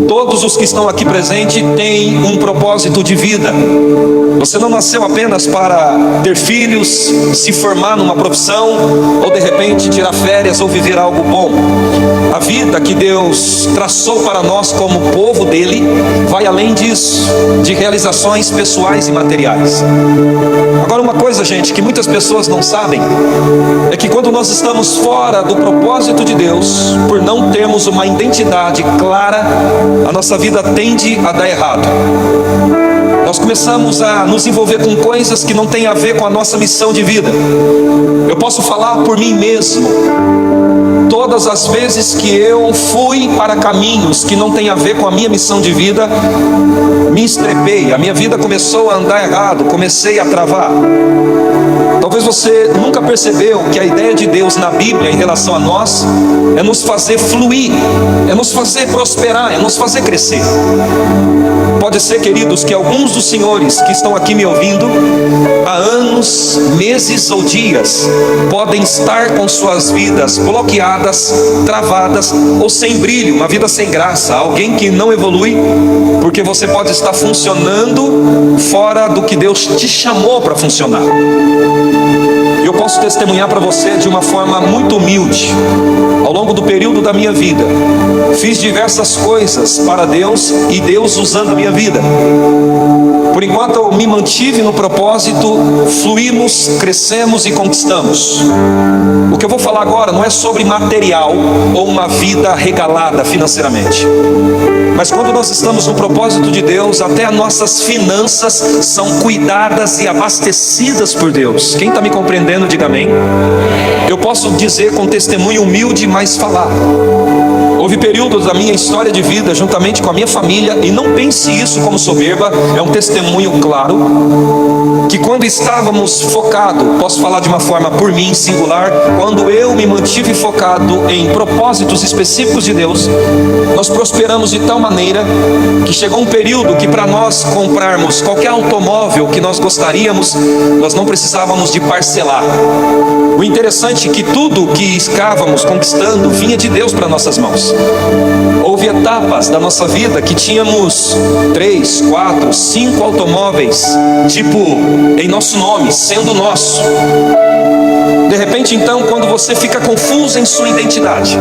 Todos os que estão aqui presentes têm um propósito de vida. Você não nasceu apenas para ter filhos, se formar numa profissão, ou de repente tirar férias ou viver algo bom. A vida que Deus traçou para nós como povo dele vai além disso, de realizações pessoais e materiais. Agora, uma coisa, gente, que muitas pessoas não sabem, é que quando nós estamos fora do propósito de Deus, por não termos uma identidade clara, a nossa vida tende a dar errado. Nós começamos a nos envolver com coisas que não têm a ver com a nossa missão de vida. Eu posso falar por mim mesmo. Todas as vezes que eu fui para caminhos que não têm a ver com a minha missão de vida, me estrepei, a minha vida começou a andar errado, comecei a travar. Talvez você nunca percebeu que a ideia de Deus na Bíblia em relação a nós é nos fazer fluir, é nos fazer prosperar, é nos fazer crescer. Pode ser, queridos, que alguns dos senhores que estão aqui me ouvindo há anos, meses ou dias podem estar com suas vidas bloqueadas, travadas ou sem brilho, uma vida sem graça, alguém que não evolui, porque você pode estar funcionando fora do que Deus te chamou para funcionar. Eu posso testemunhar para você de uma forma muito humilde. Ao longo do período da minha vida, fiz diversas coisas para Deus e Deus usando a minha vida. Por enquanto eu me mantive no propósito, fluímos, crescemos e conquistamos. O que eu vou falar agora não é sobre material ou uma vida regalada financeiramente. Mas quando nós estamos no propósito de Deus, até as nossas finanças são cuidadas e abastecidas por Deus. Quem está me compreendendo, diga amém. Eu posso dizer com testemunho humilde, mas falar. Houve períodos da minha história de vida, juntamente com a minha família, e não pense isso como soberba, é um testemunho claro, que quando estávamos focados, posso falar de uma forma por mim, singular, quando eu me mantive focado em propósitos específicos de Deus, nós prosperamos de tal maneira, que chegou um período que para nós comprarmos qualquer automóvel que nós gostaríamos, nós não precisávamos de parcelar. O interessante é que tudo que estávamos conquistando vinha de Deus para nossas mãos. Houve etapas da nossa vida que tínhamos 3, 4, 5 automóveis, tipo, em nosso nome, sendo nosso. De repente, então, quando você fica confuso em sua identidade,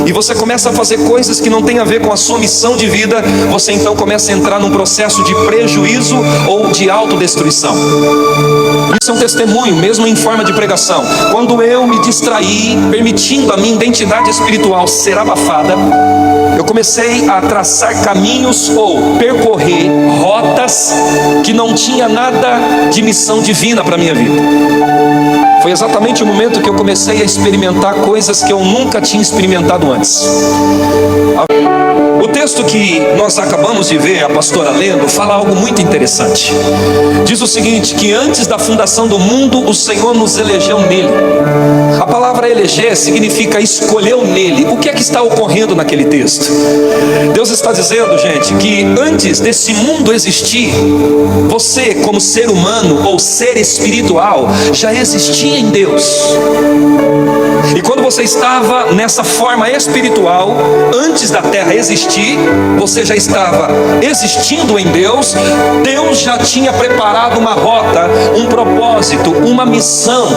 e você começa a fazer coisas que não tem a ver com a sua missão de vida, você então começa a entrar num processo de prejuízo ou de autodestruição. Isso é um testemunho, mesmo em forma de pregação. Quando eu me distraí, permitindo a minha identidade espiritual ser abafada, eu comecei a traçar caminhos ou percorrer rotas que não tinha nada de missão divina para a minha vida. Foi exatamente o momento que eu comecei a experimentar coisas que eu nunca tinha experimentado antes. O texto que nós acabamos de ver, a pastora lendo, fala algo muito interessante. Diz o seguinte, que antes da fundação do mundo, o Senhor nos elegeu nele. A palavra eleger significa escolheu nele. O que é que está ocorrendo naquele texto? Deus está dizendo, gente, que antes desse mundo existir, você como ser humano ou ser espiritual já existia em Deus. E quando você estava nessa forma espiritual, antes da terra existir, você já estava existindo em Deus. Deus já tinha preparado uma rota, um propósito, uma missão.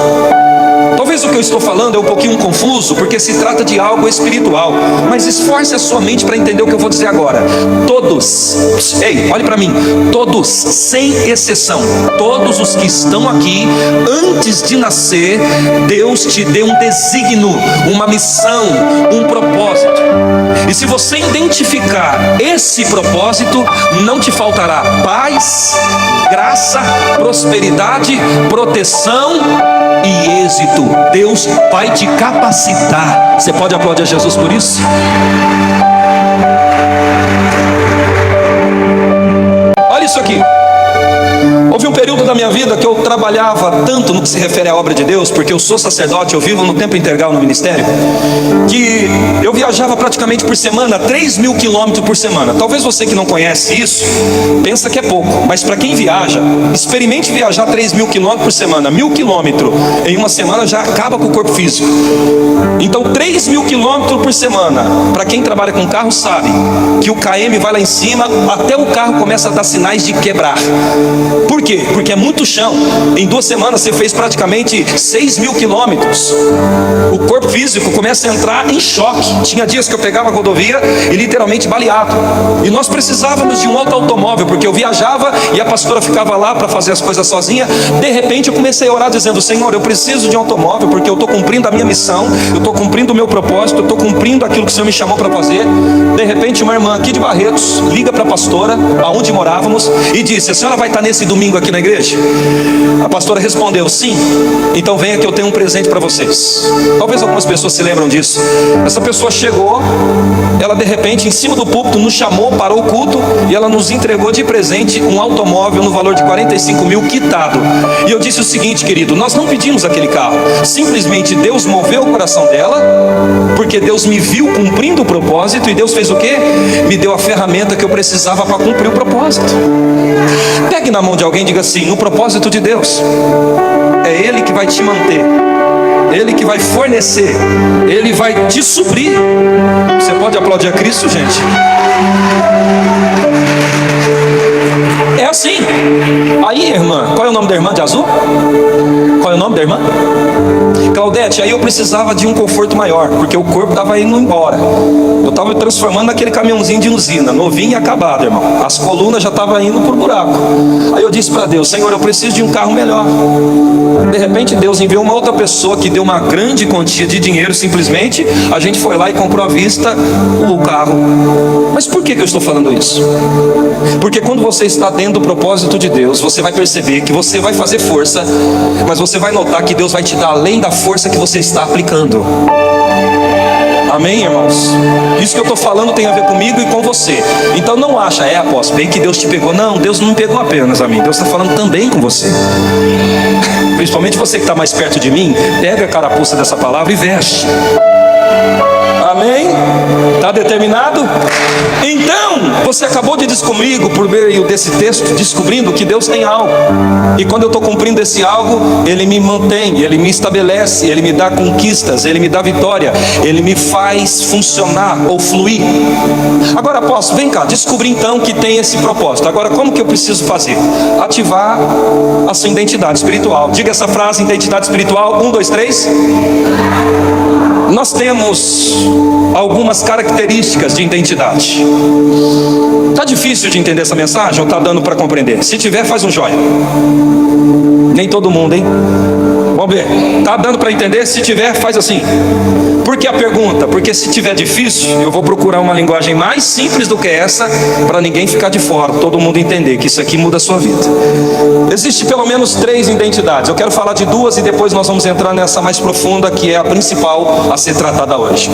Talvez o que eu estou falando é um pouquinho confuso, porque se trata de algo espiritual, mas esforce a sua mente para entender o que eu vou dizer agora. Todos, ei, olhe para mim, todos, sem exceção, todos os que estão aqui, antes de nascer, Deus te deu um desígnio, uma missão, um propósito. E se você identificar esse propósito, não te faltará paz, graça, prosperidade, proteção e êxito. Deus vai te capacitar. Você pode aplaudir a Jesus por isso? Olha isso aqui. Houve um período da minha vida que eu trabalhava tanto no que se refere à obra de Deus, porque eu sou sacerdote, eu vivo no tempo integral no ministério, que eu viajava viajava praticamente por semana 3.000 quilômetros por semana. Talvez você que não conhece isso, pensa que é pouco. Mas para quem viaja, experimente viajar 3.000 quilômetros por semana. 1.000 quilômetros em uma semana já acaba com o corpo físico. Então 3.000 quilômetros por semana. Para quem trabalha com carro sabe que o KM vai lá em cima, até o carro começa a dar sinais de quebrar. Por quê? Porque é muito chão. Em 2 semanas você fez praticamente 6.000 quilômetros. O corpo físico começa a entrar em choque. Tinha dias que eu pegava a rodovia e literalmente baleado. E nós precisávamos de um outro automóvel, porque eu viajava e a pastora ficava lá para fazer as coisas sozinha. De repente eu comecei a orar dizendo: Senhor, eu preciso de um automóvel, porque eu estou cumprindo a minha missão, eu estou cumprindo o meu propósito, eu estou cumprindo aquilo que o Senhor me chamou para fazer. De repente uma irmã aqui de Barretos liga para a pastora, aonde morávamos, e disse: a senhora vai estar nesse domingo aqui na igreja? A pastora respondeu: sim. Então venha que eu tenho um presente para vocês. Talvez algumas pessoas se lembram disso. Essa pessoa chegou, ela de repente em cima do púlpito nos chamou, parou o culto e ela nos entregou de presente um automóvel no valor de 45 mil quitado. E eu disse o seguinte, querido: nós não pedimos aquele carro, simplesmente Deus moveu o coração dela, porque Deus me viu cumprindo o propósito, e Deus fez o quê? Me deu a ferramenta que eu precisava para cumprir o propósito. Pegue na mão de alguém e diga assim: no propósito de Deus, é Ele que vai te manter, Ele que vai fornecer, Ele vai te suprir. Você pode aplaudir a Cristo, gente? É assim. Aí, irmã, qual é o nome da irmã de azul? Qual é o nome da irmã? Claudete. Aí eu precisava de um conforto maior, porque o corpo estava indo embora. Eu estava me transformando naquele caminhãozinho de usina, novinho e acabado, irmão. As colunas já estavam indo por buraco. Aí eu disse para Deus: Senhor, eu preciso de um carro melhor. De repente Deus enviou uma outra pessoa que deu uma grande quantia de dinheiro. Simplesmente a gente foi lá e comprou à vista o carro. Mas por que eu estou falando isso? Porque quando você está dentro do propósito de Deus, você vai perceber que você vai fazer força, mas você vai notar que Deus vai te dar além da força que você está aplicando. Amém, irmãos? Isso que eu estou falando tem a ver comigo e com você. Então não acha: apóstolo, bem que Deus te pegou. Não, Deus não me pegou apenas a mim, Deus está falando também com você. Principalmente você que está mais perto de mim, pega a carapuça dessa palavra e veste. Amém? Está determinado? Então, você acabou de descobrir comigo, por meio desse texto, descobrindo que Deus tem algo. E quando eu estou cumprindo esse algo, Ele me mantém, Ele me estabelece, Ele me dá conquistas, Ele me dá vitória, Ele me faz funcionar ou fluir. Agora, apóstolo, vem cá, descobri então que tem esse propósito. Agora, como que eu preciso fazer? Ativar a sua identidade espiritual. Diga essa frase: identidade espiritual. 1, 2, 3. Nós temos algumas características de identidade. Está difícil de entender essa mensagem ou está dando para compreender? Se tiver, faz um joia. Nem todo mundo, hein? Vamos ver. Está dando para entender? Se tiver, faz assim. Por que a pergunta? Porque se tiver difícil, eu vou procurar uma linguagem mais simples do que essa, para ninguém ficar de fora, todo mundo entender que isso aqui muda a sua vida. Existe pelo menos 3 identidades. Eu quero falar de 2 e depois nós vamos entrar nessa mais profunda, que é a principal a ser tratada hoje.